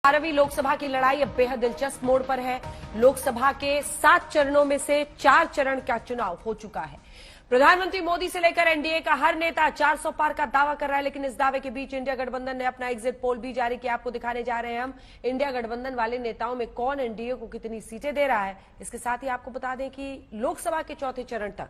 12वीं लोकसभा की लड़ाई अब बेहद दिलचस्प मोड़ पर है। लोकसभा के 7 चरणों में से 4 चरण का चुनाव हो चुका है। प्रधानमंत्री मोदी से लेकर एनडीए का हर नेता 400 पार का दावा कर रहा है, लेकिन इस दावे के बीच इंडिया गठबंधन ने अपना एग्जिट पोल भी जारी किया। आपको दिखाने जा रहे हैं हम इंडिया गठबंधन वाले नेताओं में कौन एनडीए को कितनी सीटें दे रहा है। इसके साथ ही आपको बता दें कि लोकसभा के चौथे चरण तक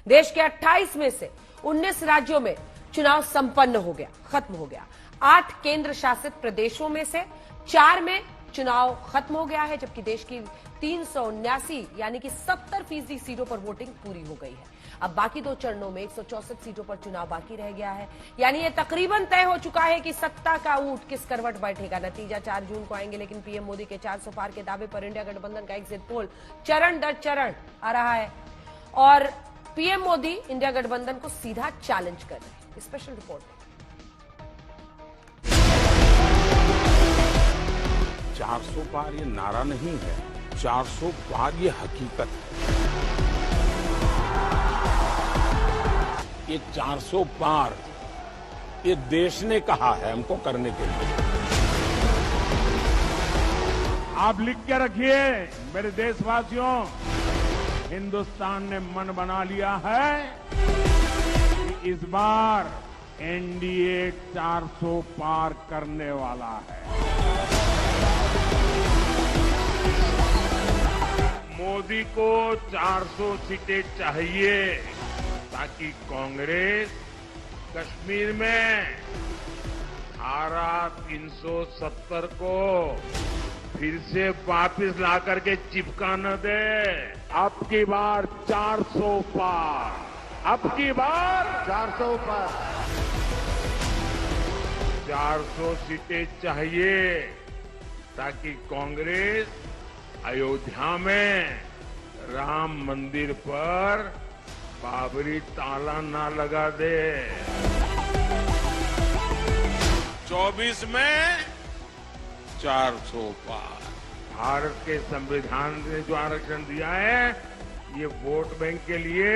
देश के 28 में से 19 राज्यों में चुनाव संपन्न हो गया, खत्म हो गया। 8 केंद्र शासित प्रदेशों में से 4 में चुनाव खत्म हो गया है, जबकि देश की 379 यानी कि 70% सीटों पर वोटिंग पूरी हो गई है। अब बाकी 2 चरणों में 164 सीटों पर चुनाव बाकी रह गया है। यानी ये तकरीबन तय हो चुका है कि सत्ता का ऊंट किस करवट बैठेगा। नतीजा 4 जून को आएंगे, लेकिन पीएम मोदी के 400 पार के दावे पर इंडिया गठबंधन का एग्जिट पोल चरण दर चरण आ रहा है और पीएम मोदी इंडिया गठबंधन को सीधा चैलेंज कर रहे हैं। Special report. 400 पार ये नारा नहीं है, 400 पार ये हकीकत है। ये 400 पार ये देश ने कहा है हमको करने के लिए। आप लिख के रखिए मेरे देशवासियों, हिंदुस्तान ने मन बना लिया है कि इस बार एनडीए 400 पार करने वाला है। मोदी को 400 सीटें चाहिए ताकि कांग्रेस कश्मीर में धारा 370 को फिर से वापस ला करके चिपका न दे। अब की बार 400 पार, अब की बार 400 पार, 400 सीटें चाहिए ताकि कांग्रेस अयोध्या में राम मंदिर पर बाबरी ताला ना लगा दे। 24 में 400 पार। भारत के संविधान ने जो आरक्षण दिया है ये वोट बैंक के लिए,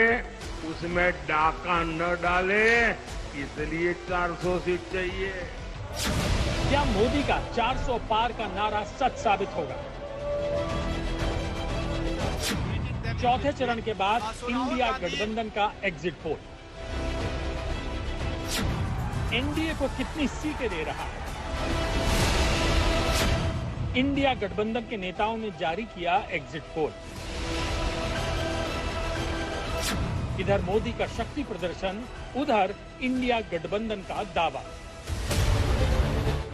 उसमें डाका न डाले, इसलिए 400 सीट चाहिए। क्या मोदी का 400 पार का नारा सच साबित होगा? चौथे चरण के बाद इंडिया गठबंधन का एग्जिट पोल एनडीए को कितनी सीटें दे रहा है? इंडिया गठबंधन के नेताओं ने जारी किया एग्जिट पोल। इधर मोदी का शक्ति प्रदर्शन, उधर इंडिया गठबंधन का दावा।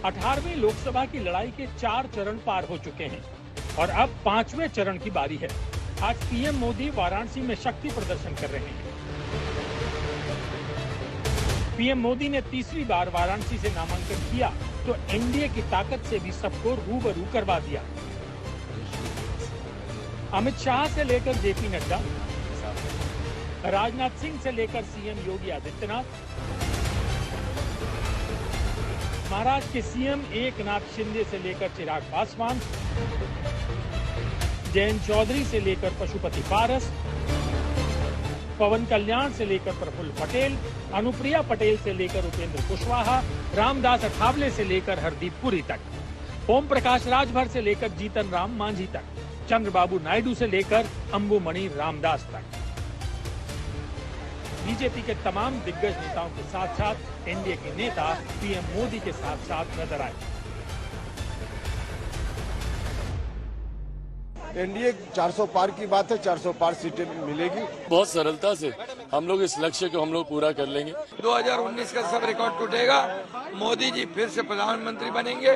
18वीं लोकसभा की लड़ाई के 4 चरण पार हो चुके हैं और अब 5वें चरण की बारी है। आज पीएम मोदी वाराणसी में शक्ति प्रदर्शन कर रहे हैं। पीएम मोदी ने तीसरी बार वाराणसी से नामांकन किया तो एनडीए की ताकत से भी सबको रूबरू करवा दिया। अमित शाह से लेकर जेपी नड्डा, राजनाथ सिंह से लेकर सीएम योगी आदित्यनाथ, महाराष्ट्र के सीएम एकनाथ शिंदे से लेकर चिराग पासवान, जयंत चौधरी से लेकर पशुपति पारस, पवन कल्याण से लेकर प्रफुल्ल पटेल, अनुप्रिया पटेल से लेकर उपेंद्र कुशवाहा, रामदास अठावले से लेकर हरदीप पुरी तक, ओम प्रकाश राजभर से लेकर जीतन राम मांझी तक, चंद्रबाबू नायडू से लेकर अंबुमणि रामदास तक। बीजेपी के तमाम दिग्गज नेताओं के साथ साथ एनडीए के नेता पीएम मोदी के साथ साथ नजर आए। एनडीए 400 पार की बात है, 400 पार सीटें मिलेगी। बहुत सरलता से हम लोग इस लक्ष्य को हम लोग पूरा कर लेंगे। 2019 का सब रिकॉर्ड टूटेगा, मोदी जी फिर से प्रधानमंत्री बनेंगे,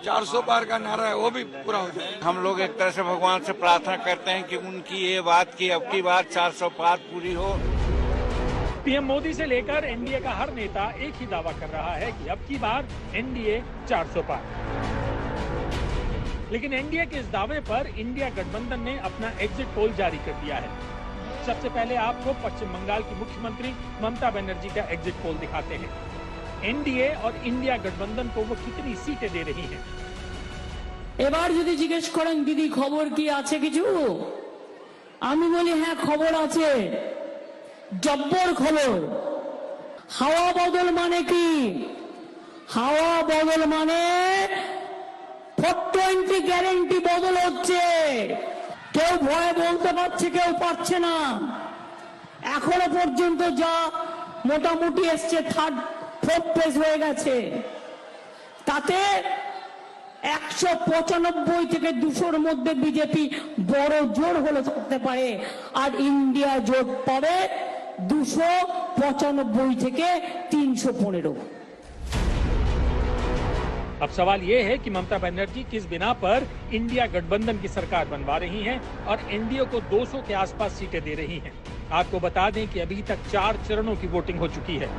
400 पार का नारा है वो भी पूरा हो जाएगा। हम लोग एक तरह से भगवान से प्रार्थना करते हैं कि उनकी ये बात की अब की बात 400 पार पूरी हो। पीएम मोदी से लेकर एनडीए का हर नेता एक ही दावा कर रहा है कि अब की बार एनडीए 400 पार। लेकिन एनडीए के इस दावे पर इंडिया गठबंधन ने अपना एग्जिट पोल जारी कर दिया है। सबसे पहले आपको पश्चिम बंगाल की मुख्यमंत्री ममता बनर्जी का एग्जिट पोल दिखाते हैं। एनडीए और इंडिया गठबंधन को वो कितनी सीटें दे रही हैं। এবার যদি জিজ্ঞেস করেন দিদি খবর কি আছে কিছু, আমি বলি হ্যাঁ খবর আছে, জব্বর খবর। হাওয়া বদল মানে কি? হাওয়া বদল মানে গ্যারেন্টি বদল হচ্ছে। কেউ ভয়ে বলতে পারছে, কেউ পারছে না। এখনো পর্যন্ত যা মোটামুটি এসছে, থার্ড ফোর্থ পেজ হয়ে গেছে, তাতে 195 থেকে 200-র মধ্যে বিজেপি বড় জোর হলে থাকতে পারে, আর ইন্ডিয়া জোট পাবে 295 থেকে 315। अब सवाल ये है कि ममता बनर्जी किस बिना पर इंडिया गठबंधन की सरकार बनवा रही हैं और एनडीए को 200 के आसपास सीटें दे रही हैं। आपको बता दें कि अभी तक 4 चरणों की वोटिंग हो चुकी है।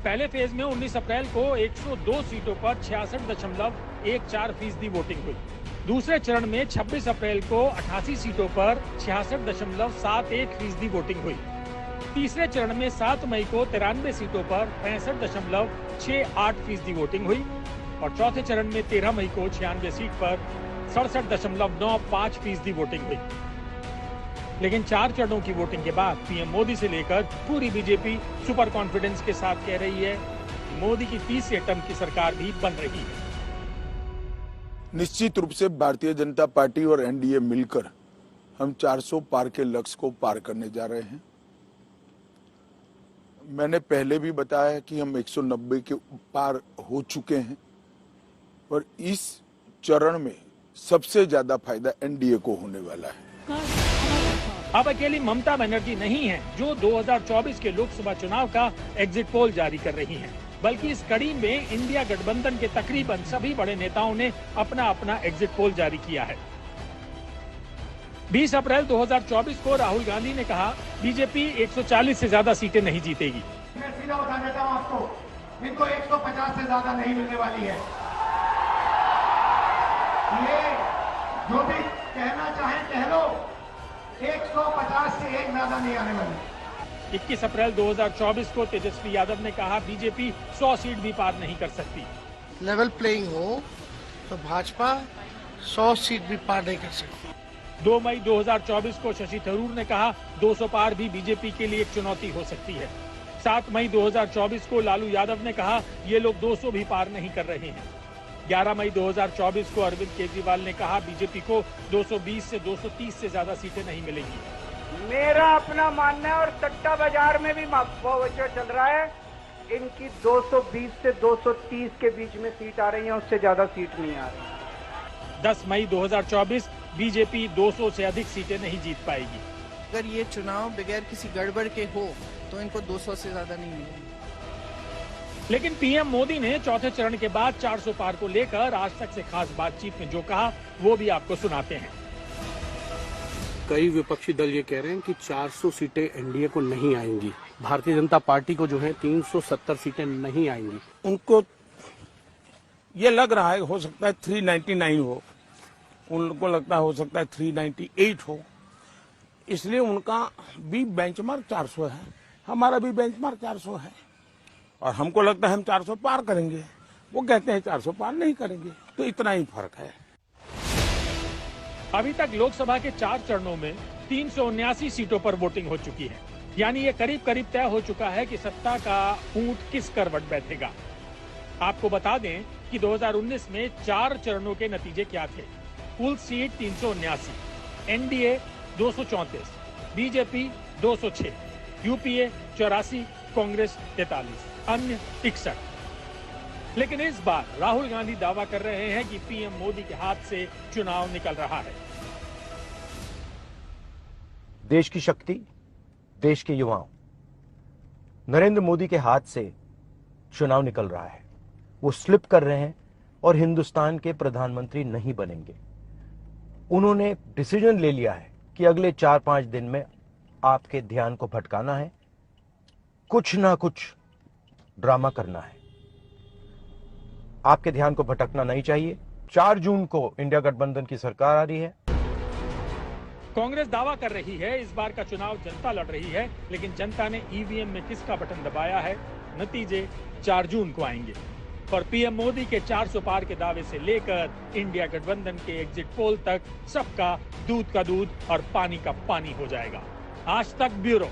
पहले फेज में 19 अप्रैल को 102 सीटों पर 66.14% वोटिंग हुई। दूसरे चरण में 26 अप्रैल को 88 सीटों पर 66.71% वोटिंग हुई। तीसरे चरण में 7 मई को 93 सीटों पर 65.68% वोटिंग हुई और चौथे चरण में 13 मई को 96 सीट पर 67.95% वोटिंग हुई। लेकिन 4 चरणों की वोटिंग के बाद पीएम मोदी से लेकर पूरी बीजेपी सुपर कॉन्फिडेंस के साथ कह रही है कि मोदी की तीसरे टर्म की सरकार भी बन रही है। निश्चित रूप से भारतीय जनता पार्टी और एनडीए मिलकर हम 400 पार के लक्ष्य को पार करने जा रहे हैं। मैंने पहले भी बताया कि हम 190 के पार हो चुके हैं और इस चरण में सबसे ज्यादा फायदा एनडीए को होने वाला है। अब अकेली ममता बनर्जी नहीं है जो 2024 के लोकसभा चुनाव का एग्जिट पोल जारी कर रही हैं, बल्कि इस कड़ी में इंडिया गठबंधन के तकरीबन सभी बड़े नेताओं ने अपना अपना एग्जिट पोल जारी किया है। 20 अप्रैल 2024 को राहुल गांधी ने कहा बीजेपी 140 से ज्यादा सीटें नहीं जीतेगी। मैं सीधा बता देता हूं आपको, इनको 150 से ज्यादा नहीं मिलने वाली है। ये जो भी कहना चाहे कह लो, 150 से एक ज्यादा नहीं आने वाली। 21 अप्रैल 2024 को तेजस्वी यादव ने कहा बीजेपी 100 सीट भी पार नहीं कर सकती। लेवल प्लेइंग हो तो भाजपा 100 सीट भी पार नहीं कर सकती। 2 मई 2024 को शशि थरूर ने कहा 200 पार भी बीजेपी के लिए एक चुनौती हो सकती है। 7 मई 2024 को लालू यादव ने कहा ये लोग 200 भी पार नहीं कर रहे हैं। 11 मई 2024 को अरविंद केजरीवाल ने कहा बीजेपी को 220 से 230 से ज्यादा सीटें नहीं मिलेंगी। मेरा अपना मानना है और सट्टा बाजार में भी जो चल रहा है, इनकी 220 से 230 के बीच में सीट आ रही है, उससे ज्यादा सीट नहीं आ रही। 10 मई 2024 बीजेपी 200 से अधिक सीटें नहीं जीत पाएगी। अगर ये चुनाव बगैर किसी गड़बड़ के हो तो इनको 200 से ज्यादा नहीं मिलेगी। लेकिन पीएम मोदी ने चौथे चरण के बाद 400 पार को लेकर आज तक से खास बातचीत में जो कहा वो भी आपको सुनाते हैं। कई विपक्षी दल ये कह रहे हैं कि 400 सीटें एनडीए को नहीं आएंगी, भारतीय जनता पार्टी को जो है 370 सीटें नहीं आएंगी। उनको ये लग रहा है हो सकता है 399 हो, उनको लगता है हो सकता है 398 हो, इसलिए उनका भी बेंचमार्क 400 है, हमारा भी बेंचमार्क 400 है और हमको लगता है हम 400 पार करेंगे, वो कहते हैं 400 पार नहीं करेंगे, तो इतना ही फर्क है। अभी तक लोकसभा के 4 चरणों में 379 सीटों पर वोटिंग हो चुकी है, यानी ये करीब करीब तय हो चुका है कि सत्ता का ऊंट किस करवट बैठेगा। आपको बता दें कि 2019 में 4 चरणों के नतीजे क्या थे। कुल seat 379, NDA 234, BJP 206, UPA 84, Congress 43, अन्य 61। लेकिन इस बार राहुल गांधी दावा कर रहे हैं कि पीएम मोदी के हाथ से चुनाव निकल रहा है। देश की शक्ति, देश के युवाओं, नरेंद्र मोदी के हाथ से चुनाव निकल रहा है। वो स्लिप कर रहे हैं और हिंदुस्तान के प्रधानमंत्री नहीं बनेंगे। उन्होंने डिसीजन ले लिया है कि अगले 4-5 दिन में आपके ध्यान को भटकाना है, कुछ ना कुछ ड्रामा करना है। आपके ध्यान को भटकना नहीं चाहिए। 4 जून को इंडिया गठबंधन की सरकार आ रही है। कांग्रेस दावा कर रही है इस बार का चुनाव जनता लड़ रही है, लेकिन जनता ने ईवीएम में किसका बटन दबाया है, नतीजे 4 जून को आएंगे और पीएम मोदी के 400 पार के दावे से लेकर इंडिया गठबंधन के एग्जिट पोल तक सबका दूध का दूध और पानी का पानी हो जाएगा। आज तक ब्यूरो।